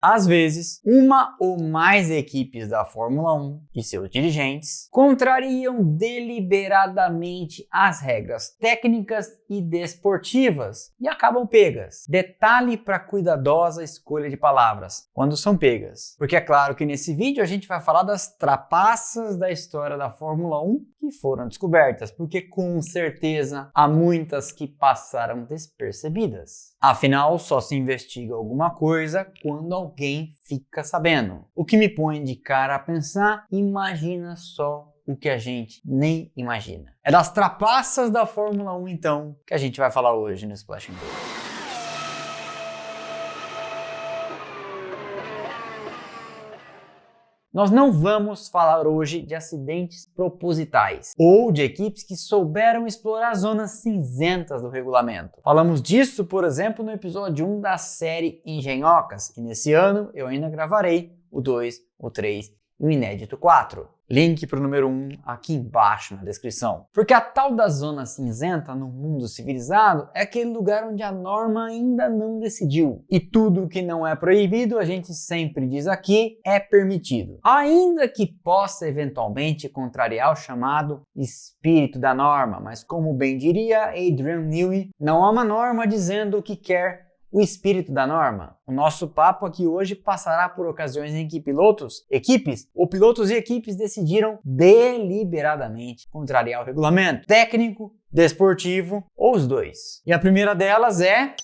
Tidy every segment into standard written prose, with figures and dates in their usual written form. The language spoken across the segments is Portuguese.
Às vezes, uma ou mais equipes da Fórmula 1 e seus dirigentes contrariam deliberadamente as regras técnicas e desportivas e acabam pegas. Detalhe para cuidadosa escolha de palavras quando são pegas, porque é claro que nesse vídeo a gente vai falar das trapaças da história da Fórmula 1 que foram descobertas, porque com certeza há muitas que passaram despercebidas. Afinal, só se investiga alguma coisa quando alguém fica sabendo. O que me põe de cara a pensar, imagina só o que a gente nem imagina. É das trapaças da Fórmula 1 então que a gente vai falar hoje no Splash and Go. Nós não vamos falar hoje de acidentes propositais ou de equipes que souberam explorar zonas cinzentas do regulamento. Falamos disso, por exemplo, no episódio 1 da série Engenhocas, e nesse ano eu ainda gravarei o 2, o 3 e o inédito 4. Link para o número 1 aqui embaixo na descrição. Porque a tal da zona cinzenta no mundo civilizado é aquele lugar onde a norma ainda não decidiu. E tudo que não é proibido, a gente sempre diz aqui, é permitido. Ainda que possa eventualmente contrariar o chamado espírito da norma, mas como bem diria Adrian Newey, não há uma norma dizendo o que quer o espírito da norma. O nosso papo aqui hoje passará por ocasiões em que pilotos e equipes decidiram deliberadamente contrariar o regulamento técnico, desportivo ou os dois. E a primeira delas é...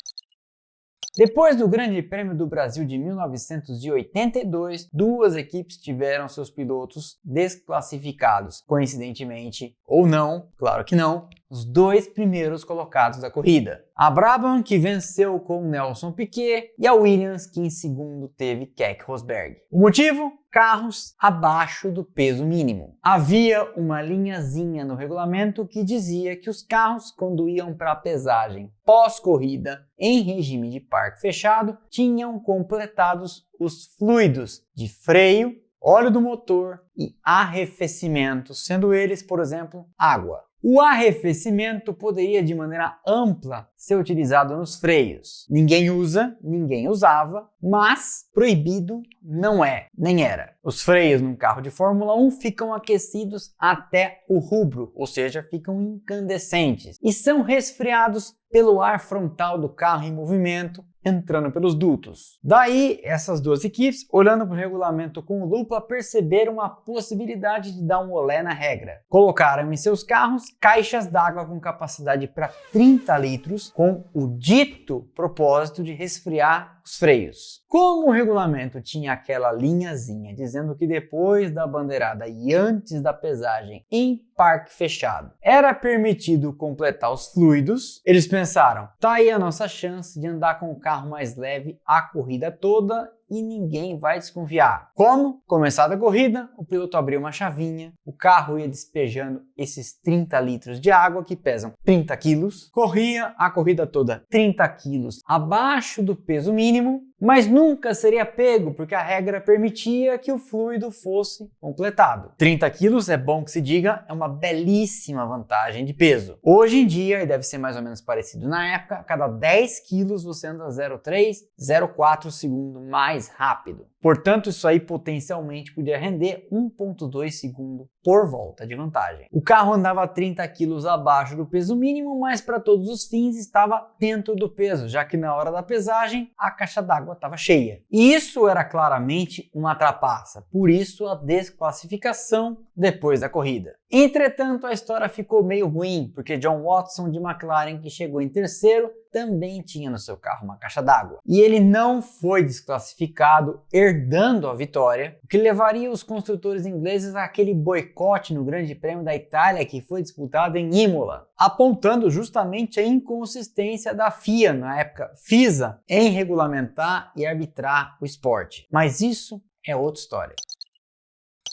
Depois do Grande Prêmio do Brasil de 1982, duas equipes tiveram seus pilotos desclassificados. Coincidentemente ou não, claro que não, os dois primeiros colocados da corrida. A Brabham, que venceu com Nelson Piquet, e a Williams, que em segundo teve Keck Rosberg. O motivo? Carros abaixo do peso mínimo. Havia uma linhazinha no regulamento que dizia que os carros, quando iam para a pesagem pós-corrida em regime de parque fechado, tinham completados os fluidos de freio, óleo do motor e arrefecimento, sendo eles, por exemplo, água. O arrefecimento poderia de maneira ampla ser utilizado nos freios. Ninguém usa, ninguém usava, mas proibido não é, nem era. Os freios num carro de Fórmula 1 ficam aquecidos até o rubro, ou seja, ficam incandescentes e são resfriados pelo ar frontal do carro em movimento, entrando pelos dutos. Daí, essas duas equipes, olhando para o regulamento com lupa, perceberam a possibilidade de dar um olé na regra. Colocaram em seus carros caixas d'água com capacidade para 30 litros, com o dito propósito de resfriar os freios. Como o regulamento tinha aquela linhazinha dizendo que depois da bandeirada e antes da pesagem em parque fechado era permitido completar os fluidos, eles pensaram, tá aí a nossa chance de andar com o carro mais leve a corrida toda e ninguém vai desconfiar. Como? Começada a corrida, o piloto abriu uma chavinha, o carro ia despejando esses 30 litros de água que pesam 30 quilos, corria a corrida toda 30 quilos abaixo do peso mínimo, mas nunca seria pego porque a regra permitia que o fluido fosse completado. 30 quilos, é bom que se diga, é uma belíssima vantagem de peso. Hoje em dia, e deve ser mais ou menos parecido na época, a cada 10 quilos você anda 0,3, 0,4 segundo mais rápido. Portanto, isso aí potencialmente podia render 1,2 segundo por volta de vantagem. O carro andava 30 quilos abaixo do peso mínimo, mas para todos os fins estava dentro do peso, já que na hora da pesagem a caixa d'água estava cheia. E isso era claramente uma trapaça, por isso a desclassificação depois da corrida. Entretanto, a história ficou meio ruim, porque John Watson de McLaren, que chegou em terceiro, também tinha no seu carro uma caixa d'água. E ele não foi desclassificado, herdando a vitória, o que levaria os construtores ingleses àquele boicote no Grande Prêmio da Itália que foi disputado em Imola, apontando justamente a inconsistência da FIA, na época FISA, em regulamentar e arbitrar o esporte. Mas isso é outra história.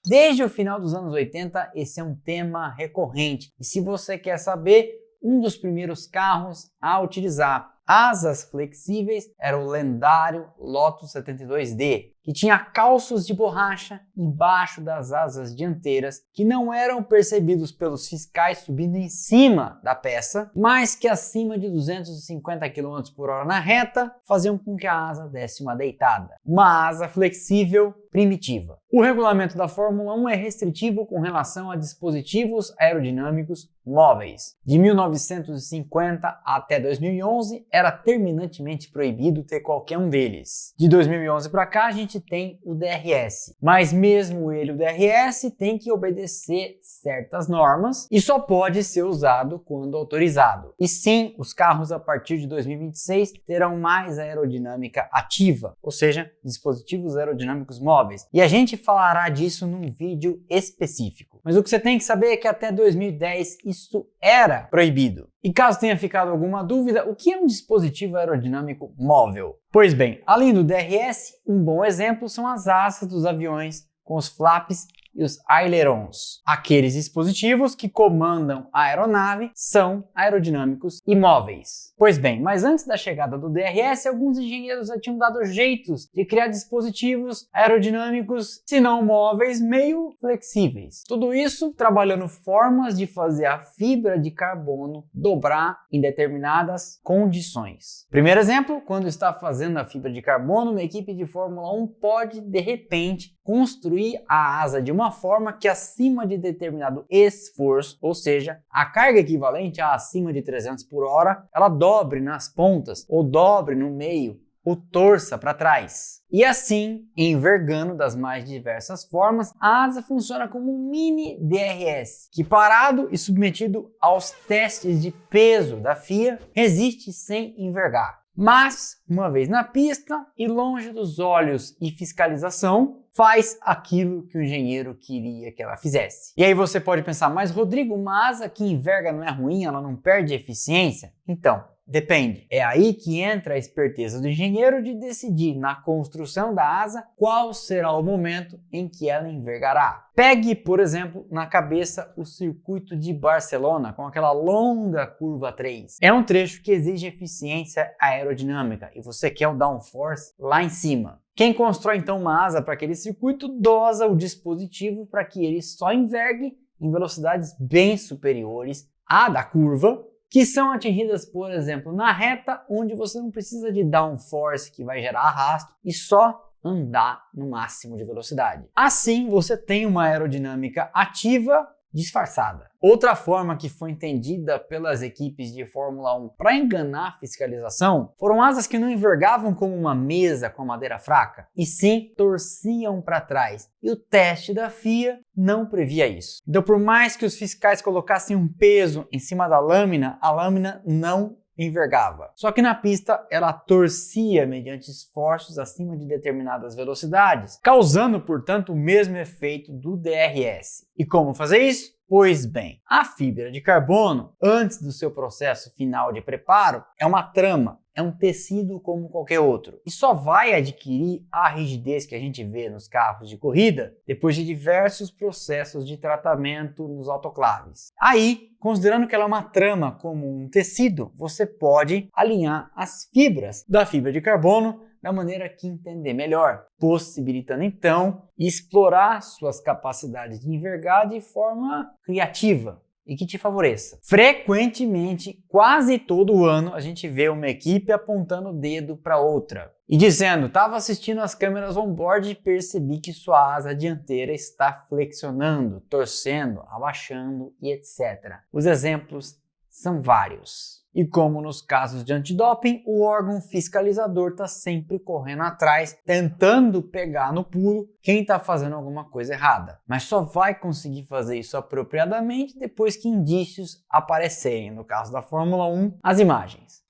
Desde o final dos anos 80, esse é um tema recorrente. E se você quer saber, um dos primeiros carros a utilizar Asas flexíveis era o lendário Lotus 72D, que tinha calços de borracha embaixo das asas dianteiras que não eram percebidos pelos fiscais subindo em cima da peça, mas que acima de 250 km por hora na reta faziam com que a asa desse uma deitada. Uma asa flexível primitiva. O regulamento da Fórmula 1 é restritivo com relação a dispositivos aerodinâmicos móveis. De 1950 até 2011 era terminantemente proibido ter qualquer um deles. De 2011 para cá a gente tem o DRS, mas mesmo ele, o DRS, tem que obedecer certas normas e só pode ser usado quando autorizado. E sim, os carros a partir de 2026 terão mais aerodinâmica ativa, ou seja, dispositivos aerodinâmicos móveis. E a gente falará disso num vídeo específico. Mas o que você tem que saber é que até 2010 isso era proibido. E caso tenha ficado alguma dúvida, o que é um dispositivo aerodinâmico móvel? Pois bem, além do DRS, um bom exemplo são as asas dos aviões com os flaps e os ailerons. Aqueles dispositivos que comandam a aeronave são aerodinâmicos e móveis. Pois bem, mas antes da chegada do DRS, alguns engenheiros já tinham dado jeitos de criar dispositivos aerodinâmicos, se não móveis, meio flexíveis. Tudo isso trabalhando formas de fazer a fibra de carbono dobrar em determinadas condições. Primeiro exemplo, quando está fazendo a fibra de carbono, uma equipe de Fórmula 1 pode, de repente, construir a asa de uma forma que acima de determinado esforço, ou seja, a carga equivalente a acima de 300 por hora, ela dobre nas pontas, ou dobre no meio, ou torça para trás. E assim, envergando das mais diversas formas, a asa funciona como um mini DRS, que parado e submetido aos testes de peso da FIA, resiste sem envergar. Mas, uma vez na pista e longe dos olhos e fiscalização, faz aquilo que o engenheiro queria que ela fizesse. E aí você pode pensar, mas Rodrigo, uma asa que enverga não é ruim, ela não perde eficiência? Então, depende. É aí que entra a esperteza do engenheiro de decidir na construção da asa qual será o momento em que ela envergará. Pegue, por exemplo, na cabeça o circuito de Barcelona com aquela longa curva 3. É um trecho que exige eficiência aerodinâmica e você quer o downforce lá em cima. Quem constrói então uma asa para aquele circuito dosa o dispositivo para que ele só envergue em velocidades bem superiores à da curva, que são atingidas, por exemplo, na reta, onde você não precisa de downforce que vai gerar arrasto e só andar no máximo de velocidade. Assim, você tem uma aerodinâmica ativa disfarçada. Outra forma que foi entendida pelas equipes de Fórmula 1 para enganar a fiscalização foram asas que não envergavam como uma mesa com madeira fraca, e sim torciam para trás. E o teste da FIA não previa isso. Então, por mais que os fiscais colocassem um peso em cima da lâmina, a lâmina não envergava. Só que na pista ela torcia mediante esforços acima de determinadas velocidades, causando, portanto, o mesmo efeito do DRS. E como fazer isso? Pois bem, a fibra de carbono, antes do seu processo final de preparo, é uma trama, é um tecido como qualquer outro. E só vai adquirir a rigidez que a gente vê nos carros de corrida depois de diversos processos de tratamento nos autoclaves. Aí, considerando que ela é uma trama como um tecido, você pode alinhar as fibras da fibra de carbono da maneira que entender melhor, possibilitando então explorar suas capacidades de envergar de forma criativa e que te favoreça. Frequentemente, quase todo ano, a gente vê uma equipe apontando o dedo para outra e dizendo: estava assistindo as câmeras on-board e percebi que sua asa dianteira está flexionando, torcendo, abaixando e etc. Os exemplos são vários. E como nos casos de antidoping, o órgão fiscalizador está sempre correndo atrás, tentando pegar no pulo quem está fazendo alguma coisa errada. Mas só vai conseguir fazer isso apropriadamente depois que indícios aparecerem. No caso da Fórmula 1, as imagens.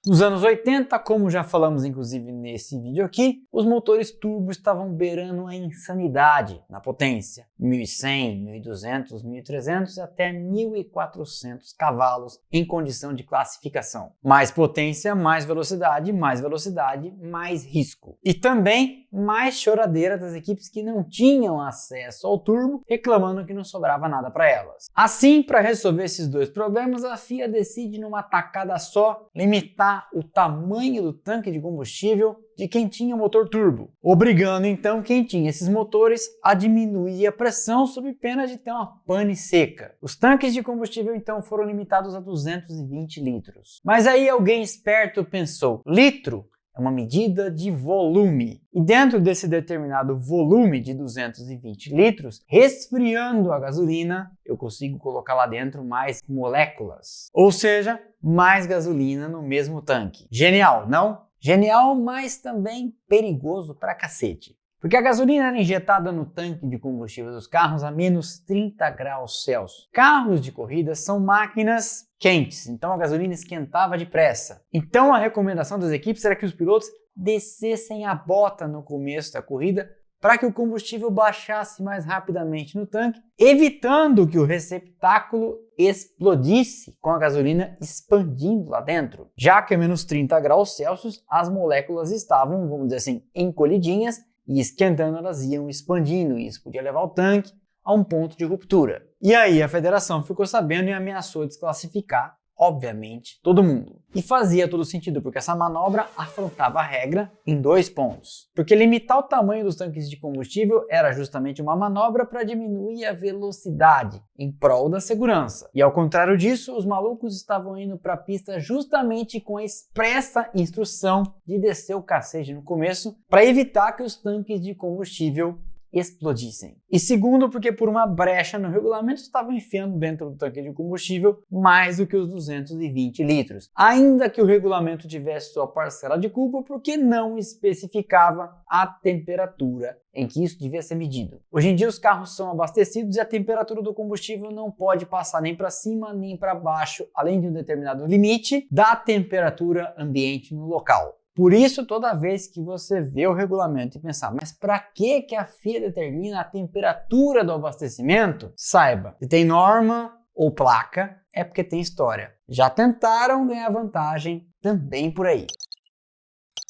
Nos anos 80, como já falamos inclusive nesse vídeo aqui, os motores turbo estavam beirando a insanidade na potência. 1.100, 1.200, 1.300 e até 1.400 cavalos em condição de classificação. Mais potência, mais velocidade, mais risco. E também mais choradeira das equipes que não tinham acesso ao turbo, reclamando que não sobrava nada para elas. Assim, para resolver esses dois problemas, a FIA decide numa tacada só limitar o tamanho do tanque de combustível de quem tinha motor turbo, obrigando então quem tinha esses motores a diminuir a pressão sob pena de ter uma pane seca. Os tanques de combustível então foram limitados a 220 litros. Mas aí alguém esperto pensou, litro é uma medida de volume. E dentro desse determinado volume de 220 litros, resfriando a gasolina, eu consigo colocar lá dentro mais moléculas. Ou seja, mais gasolina no mesmo tanque. Genial, não? Genial, mas também perigoso pra cacete. Porque a gasolina era injetada no tanque de combustível dos carros a menos 30 graus Celsius. Carros de corrida são máquinas quentes, então a gasolina esquentava depressa. Então a recomendação das equipes era que os pilotos descessem a bota no começo da corrida para que o combustível baixasse mais rapidamente no tanque, evitando que o receptáculo explodisse com a gasolina expandindo lá dentro. Já que a menos 30 graus Celsius, as moléculas estavam, vamos dizer assim, encolhidinhas e esquentando elas iam expandindo, e isso podia levar o tanque a um ponto de ruptura. E aí a federação ficou sabendo e ameaçou desclassificar, obviamente, todo mundo. E fazia todo sentido, porque essa manobra afrontava a regra em 2 pontos. Porque limitar o tamanho dos tanques de combustível era justamente uma manobra para diminuir a velocidade, em prol da segurança. E ao contrário disso, os malucos estavam indo para a pista justamente com a expressa instrução de descer o cacete no começo, para evitar que os tanques de combustível explodissem. E segundo, porque por uma brecha no regulamento estavam enfiando dentro do tanque de combustível mais do que os 220 litros. Ainda que o regulamento tivesse sua parcela de culpa porque não especificava a temperatura em que isso devia ser medido. Hoje em dia os carros são abastecidos e a temperatura do combustível não pode passar nem para cima nem para baixo, além de um determinado limite da temperatura ambiente no local. Por isso, toda vez que você vê o regulamento e pensar, mas para que a FIA determina a temperatura do abastecimento? Saiba, se tem norma ou placa, é porque tem história. Já tentaram ganhar vantagem também por aí.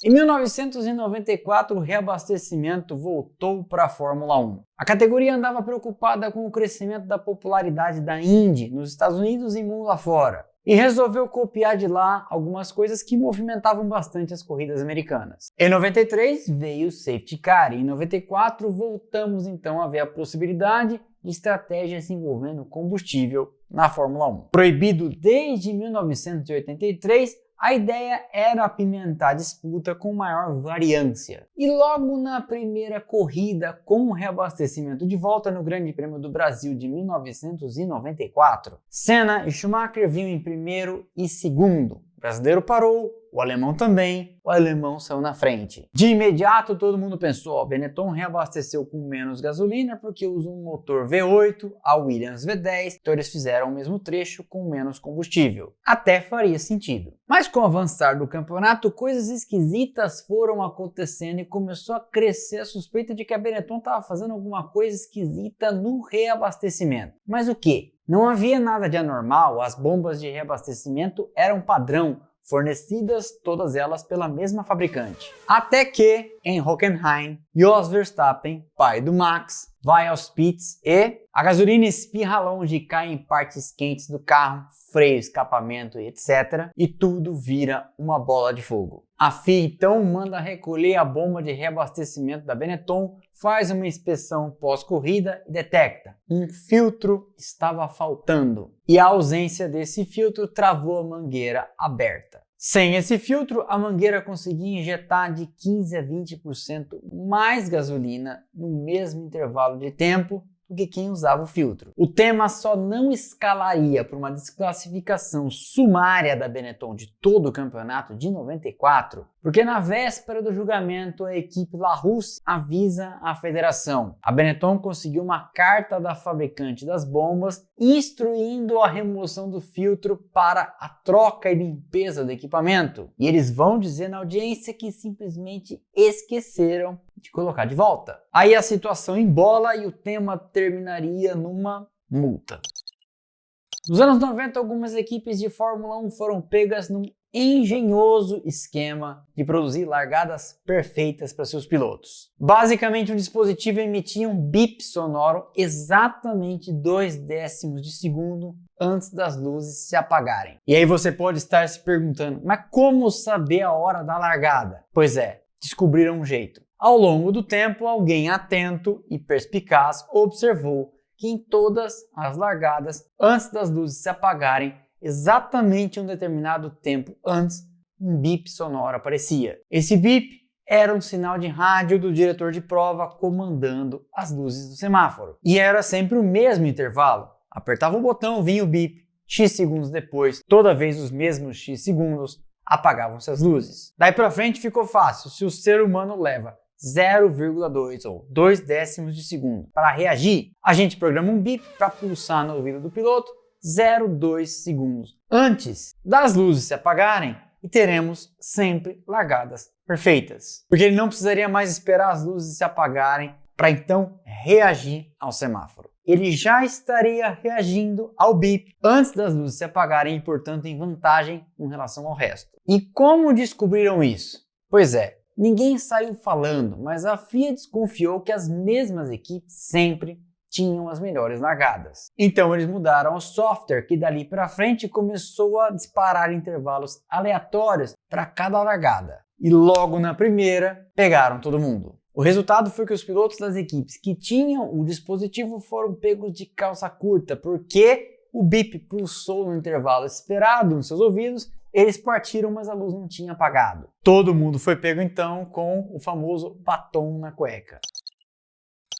Em 1994, o reabastecimento voltou para a Fórmula 1. A categoria andava preocupada com o crescimento da popularidade da Indy nos Estados Unidos e mundo afora, e resolveu copiar de lá algumas coisas que movimentavam bastante as corridas americanas. Em 93 veio o Safety Car e em 94 voltamos então a ver a possibilidade de estratégias envolvendo combustível na Fórmula 1. Proibido desde 1983, a ideia era apimentar a disputa com maior variância. E logo na primeira corrida com o reabastecimento de volta no Grande Prêmio do Brasil de 1994, Senna e Schumacher vinham em primeiro e segundo. O brasileiro parou, o alemão também, o alemão saiu na frente. De imediato todo mundo pensou, ó, Benetton reabasteceu com menos gasolina porque usa um motor V8, a Williams V10, então eles fizeram o mesmo trecho com menos combustível. Até faria sentido. Mas com o avançar do campeonato, coisas esquisitas foram acontecendo e começou a crescer a suspeita de que a Benetton estava fazendo alguma coisa esquisita no reabastecimento. Mas o quê? Não havia nada de anormal, as bombas de reabastecimento eram padrão, fornecidas todas elas pela mesma fabricante. Até que, em Hockenheim, Jos Verstappen, pai do Max, vai aos pits e a gasolina espirra longe e cai em partes quentes do carro, freio, escapamento e etc. E tudo vira uma bola de fogo. A FIA então manda recolher a bomba de reabastecimento da Benetton, faz uma inspeção pós-corrida e detecta: um filtro estava faltando. E a ausência desse filtro travou a mangueira aberta. Sem esse filtro, a mangueira conseguia injetar de 15 a 20% mais gasolina no mesmo intervalo de tempo do que quem usava o filtro. O tema só não escalaria para uma desclassificação sumária da Benetton de todo o campeonato de 94, porque na véspera do julgamento a equipe Larousse avisa a federação. A Benetton conseguiu uma carta da fabricante das bombas instruindo a remoção do filtro para a troca e limpeza do equipamento. E eles vão dizer na audiência que simplesmente esqueceram de colocar de volta. Aí a situação embola e o tema terminaria numa multa. Nos anos 90, algumas equipes de Fórmula 1 foram pegas num engenhoso esquema de produzir largadas perfeitas para seus pilotos. Basicamente, um dispositivo emitia um bip sonoro exatamente 0,2 de segundo antes das luzes se apagarem. E aí você pode estar se perguntando, mas como saber a hora da largada? Pois é, descobriram um jeito. Ao longo do tempo, alguém atento e perspicaz observou que em todas as largadas, antes das luzes se apagarem, exatamente um determinado tempo antes, um bip sonoro aparecia. Esse bip era um sinal de rádio do diretor de prova comandando as luzes do semáforo. E era sempre o mesmo intervalo. Apertava o botão, vinha o bip. X segundos depois, toda vez os mesmos X segundos, apagavam-se as luzes. Daí pra frente ficou fácil. Se o ser humano leva 0,2 ou 0,2 de segundo para reagir, a gente programa um bip para pulsar no ouvido do piloto 0,2 segundos antes das luzes se apagarem e teremos sempre largadas perfeitas. Porque ele não precisaria mais esperar as luzes se apagarem para então reagir ao semáforo. Ele já estaria reagindo ao bip antes das luzes se apagarem e, portanto, em vantagem com relação ao resto. E como descobriram isso? Pois é, ninguém saiu falando, mas a FIA desconfiou que as mesmas equipes sempre tinham as melhores largadas. Então eles mudaram o software, que dali para frente começou a disparar intervalos aleatórios para cada largada. E logo na primeira, pegaram todo mundo. O resultado foi que os pilotos das equipes que tinham o dispositivo foram pegos de calça curta, porque o bip pulsou no intervalo esperado nos seus ouvidos. Eles partiram, mas a luz não tinha apagado. Todo mundo foi pego então com o famoso batom na cueca.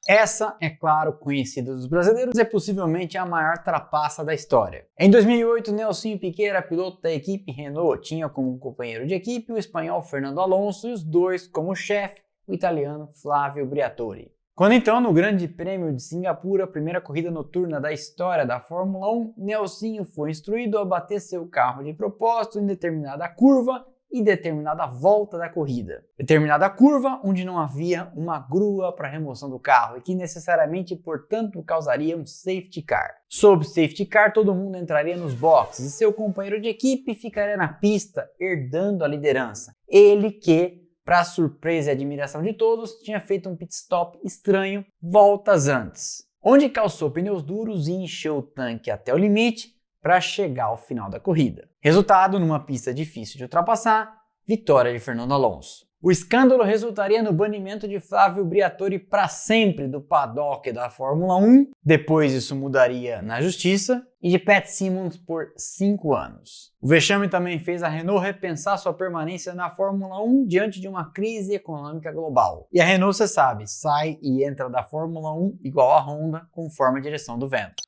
Essa, é claro, conhecida dos brasileiros, é possivelmente a maior trapaça da história. Em 2008, Nelsinho Piquet era piloto da equipe Renault, tinha como companheiro de equipe o espanhol Fernando Alonso e os dois como chefe o italiano Flavio Briatore. Quando então, no Grande Prêmio de Singapura, a primeira corrida noturna da história da Fórmula 1, Nelsinho foi instruído a bater seu carro de propósito em determinada curva e determinada volta da corrida. Determinada curva onde não havia uma grua para remoção do carro e que necessariamente, portanto, causaria um safety car. Sob safety car, todo mundo entraria nos boxes e seu companheiro de equipe ficaria na pista, herdando a liderança. Ele que, para surpresa e admiração de todos, tinha feito um pit stop estranho voltas antes, onde calçou pneus duros e encheu o tanque até o limite para chegar ao final da corrida. Resultado, numa pista difícil de ultrapassar, vitória de Fernando Alonso. O escândalo resultaria no banimento de Flavio Briatore para sempre do paddock da Fórmula 1, depois isso mudaria na justiça, e de Pat Symonds por 5 anos. O vexame também fez a Renault repensar sua permanência na Fórmula 1 diante de uma crise econômica global. E a Renault, você sabe, sai e entra da Fórmula 1 igual a Honda, conforme a direção do vento.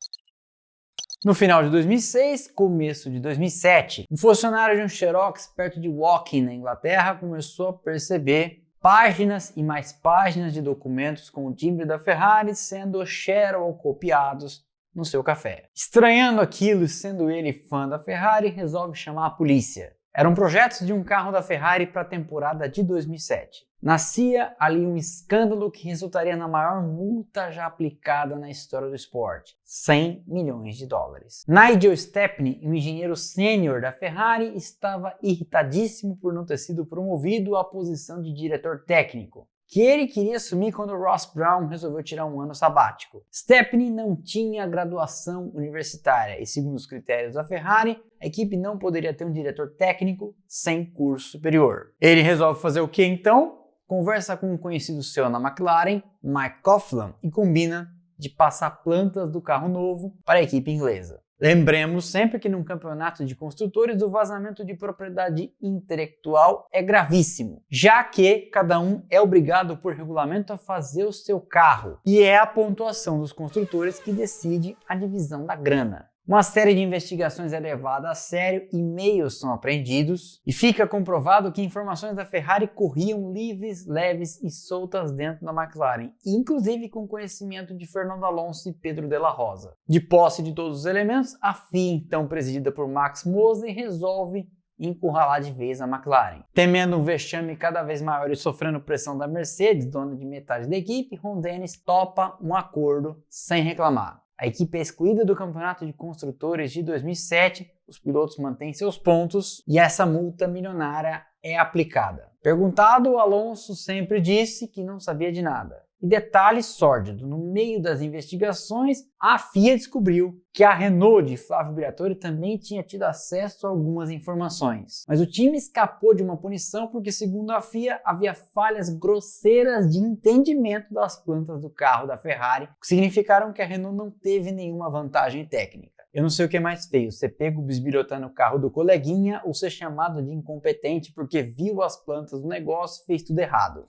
No final de 2006, começo de 2007, um funcionário de um Xerox perto de Woking, na Inglaterra, começou a perceber páginas e mais páginas de documentos com o timbre da Ferrari sendo xerocopiados no seu café. Estranhando aquilo e sendo ele fã da Ferrari, resolve chamar a polícia. Eram projetos de um carro da Ferrari para a temporada de 2007. Nascia ali um escândalo que resultaria na maior multa já aplicada na história do esporte, 100 milhões de dólares. Nigel Stepney, um engenheiro sênior da Ferrari, estava irritadíssimo por não ter sido promovido à posição de diretor técnico, que ele queria assumir quando Ross Brown resolveu tirar um ano sabático. Stepney não tinha graduação universitária e, segundo os critérios da Ferrari, a equipe não poderia ter um diretor técnico sem curso superior. Ele resolve fazer o que então? Conversa com um conhecido seu na McLaren, Mike Coughlan, e combina de passar plantas do carro novo para a equipe inglesa. Lembremos sempre que num campeonato de construtores o vazamento de propriedade intelectual é gravíssimo, já que cada um é obrigado por regulamento a fazer o seu carro, e é a pontuação dos construtores que decide a divisão da grana. Uma série de investigações é levada a sério, e-mails são apreendidos e fica comprovado que informações da Ferrari corriam livres, leves e soltas dentro da McLaren, inclusive com conhecimento de Fernando Alonso e Pedro de la Rosa. De posse de todos os elementos, a FIA, então presidida por Max Mosley, resolve encurralar de vez a McLaren. Temendo um vexame cada vez maior e sofrendo pressão da Mercedes, dona de metade da equipe, Ron Dennis topa um acordo sem reclamar. A equipe é excluída do Campeonato de Construtores de 2007, os pilotos mantêm seus pontos e essa multa milionária é aplicada. Perguntado, Alonso sempre disse que não sabia de nada. E detalhe sórdido, no meio das investigações, a FIA descobriu que a Renault de Flávio Briatore também tinha tido acesso a algumas informações. Mas o time escapou de uma punição porque, segundo a FIA, havia falhas grosseiras de entendimento das plantas do carro da Ferrari, que significaram que a Renault não teve nenhuma vantagem técnica. Eu não sei o que é mais feio, ser pego bisbilhotando o carro do coleguinha ou ser chamado de incompetente porque viu as plantas do negócio e fez tudo errado.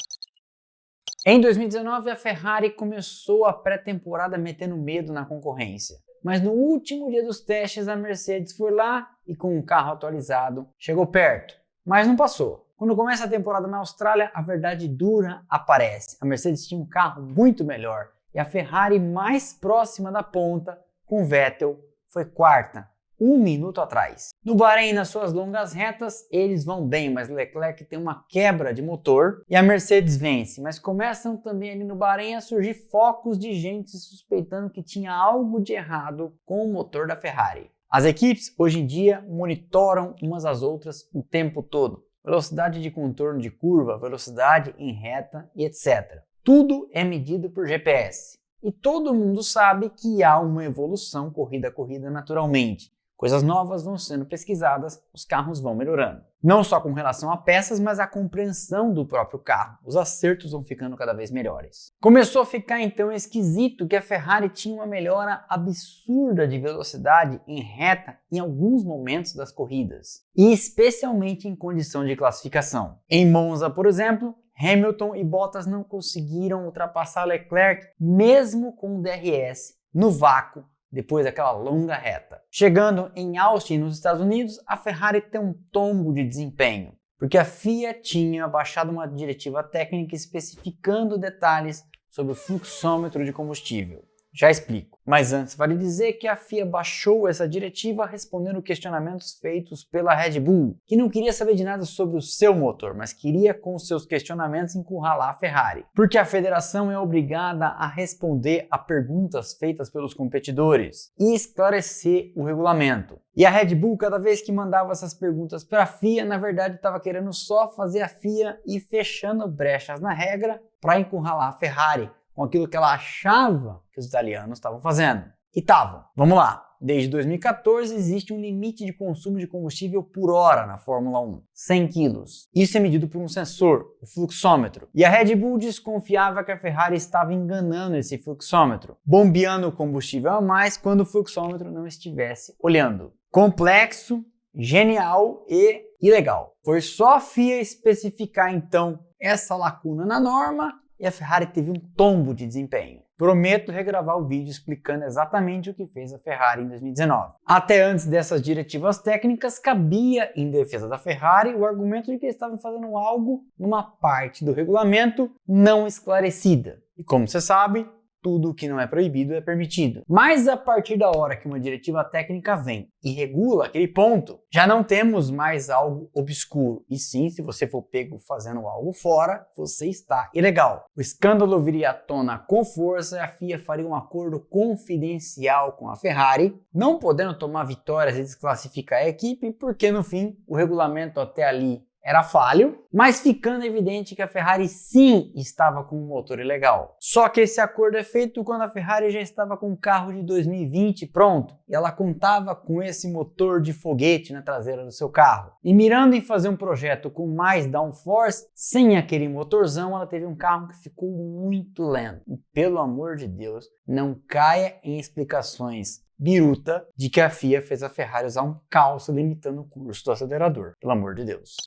Em 2019, a Ferrari começou a pré-temporada metendo medo na concorrência. Mas no último dia dos testes, a Mercedes foi lá e com um carro atualizado chegou perto, mas não passou. Quando começa a temporada na Austrália, a verdade dura aparece. A Mercedes tinha um carro muito melhor e a Ferrari mais próxima da ponta, com Vettel, foi quarta, 1 minuto atrás. No Bahrein, nas suas longas retas, eles vão bem, mas Leclerc tem uma quebra de motor e a Mercedes vence. Mas começam também ali no Bahrein a surgir focos de gente suspeitando que tinha algo de errado com o motor da Ferrari. As equipes, hoje em dia, monitoram umas às outras o tempo todo. Velocidade de contorno de curva, velocidade em reta e etc. Tudo é medido por GPS. E todo mundo sabe que há uma evolução corrida a corrida naturalmente. Coisas novas vão sendo pesquisadas, os carros vão melhorando. Não só com relação a peças, mas a compreensão do próprio carro. Os acertos vão ficando cada vez melhores. Começou a ficar então esquisito que a Ferrari tinha uma melhora absurda de velocidade em reta em alguns momentos das corridas. E especialmente em condição de classificação. Em Monza, por exemplo, Hamilton e Bottas não conseguiram ultrapassar Leclerc mesmo com o DRS no vácuo depois daquela longa reta. Chegando em Austin, nos Estados Unidos, a Ferrari tem um tombo de desempenho, porque a FIA tinha baixado uma diretiva técnica especificando detalhes sobre o fluxômetro de combustível. Já explico. Mas antes, vale dizer que a FIA baixou essa diretiva respondendo questionamentos feitos pela Red Bull, que não queria saber de nada sobre o seu motor, mas queria com seus questionamentos encurralar a Ferrari. Porque a federação é obrigada a responder a perguntas feitas pelos competidores e esclarecer o regulamento. E a Red Bull, cada vez que mandava essas perguntas para a FIA, na verdade estava querendo só fazer a FIA ir fechando brechas na regra para encurralar a Ferrari, com aquilo que ela achava que os italianos estavam fazendo. E estavam. Vamos lá. Desde 2014 existe um limite de consumo de combustível por hora na Fórmula 1, 100 kg. Isso é medido por um sensor, o fluxômetro. E a Red Bull desconfiava que a Ferrari estava enganando esse fluxômetro, bombeando o combustível a mais quando o fluxômetro não estivesse olhando. Complexo, genial e ilegal. Foi só a FIA especificar então essa lacuna na norma e a Ferrari teve um tombo de desempenho. Prometo regravar o vídeo explicando exatamente o que fez a Ferrari em 2019. Até antes dessas diretivas técnicas, cabia em defesa da Ferrari o argumento de que eles estavam fazendo algo numa parte do regulamento não esclarecida. E como você sabe, tudo que não é proibido é permitido. Mas a partir da hora que uma diretiva técnica vem e regula aquele ponto, já não temos mais algo obscuro. E sim, se você for pego fazendo algo fora, você está ilegal. O escândalo viria à tona com força e a FIA faria um acordo confidencial com a Ferrari, não podendo tomar vitórias e desclassificar a equipe, porque no fim o regulamento até ali era falho, mas ficando evidente que a Ferrari sim estava com um motor ilegal. Só que esse acordo é feito quando a Ferrari já estava com o carro de 2020 pronto, e ela contava com esse motor de foguete na traseira do seu carro. E mirando em fazer um projeto com mais downforce, sem aquele motorzão, ela teve um carro que ficou muito lento. E pelo amor de Deus, não caia em explicações biruta de que a FIA fez a Ferrari usar um calço limitando o curso do acelerador. Pelo amor de Deus.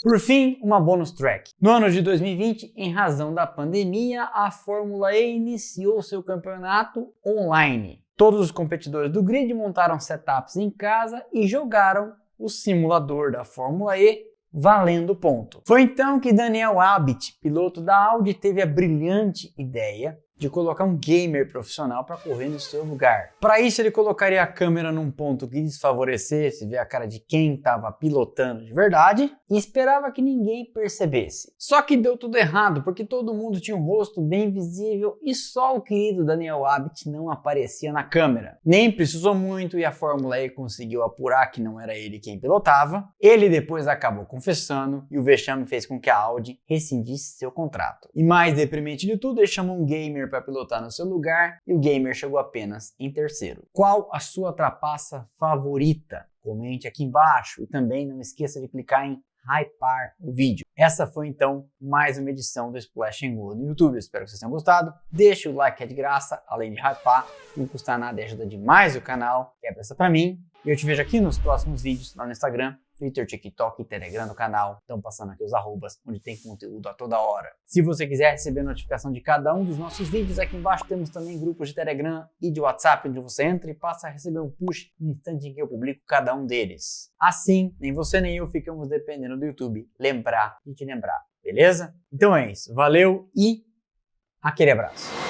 Por fim, uma bonus track. No ano de 2020, em razão da pandemia, a Fórmula E iniciou seu campeonato online. Todos os competidores do grid montaram setups em casa e jogaram o simulador da Fórmula E valendo ponto. Foi então que Daniel Abt, piloto da Audi, teve a brilhante ideia de colocar um gamer profissional para correr no seu lugar. Para isso, ele colocaria a câmera num ponto que desfavorecesse ver a cara de quem estava pilotando de verdade e esperava que ninguém percebesse. Só que deu tudo errado, porque todo mundo tinha um rosto bem visível e só o querido Daniel Abbott não aparecia na câmera. Nem precisou muito e a Fórmula E conseguiu apurar que não era ele quem pilotava. Ele depois acabou confessando e o vexame fez com que a Audi rescindisse seu contrato. E mais deprimente de tudo, ele chamou um gamer para pilotar no seu lugar e o gamer chegou apenas em terceiro. Qual a sua trapaça favorita? Comente aqui embaixo e também não esqueça de clicar em hypar o vídeo. Essa foi então mais uma edição do Splash and Go no YouTube. Eu espero que vocês tenham gostado. Deixe o like, que é de graça, além de hypar, não custa nada e ajuda demais o canal, que é pressa pra mim. E eu te vejo aqui nos próximos vídeos lá no Instagram, Twitter, TikTok e Telegram no canal. Estão passando aqui os arrobas, onde tem conteúdo a toda hora. Se você quiser receber notificação de cada um dos nossos vídeos, aqui embaixo temos também grupos de Telegram e de WhatsApp, onde você entra e passa a receber um push no instante em que eu publico cada um deles. Assim, nem você nem eu ficamos dependendo do YouTube lembrar e te lembrar, beleza? Então é isso, valeu e aquele abraço!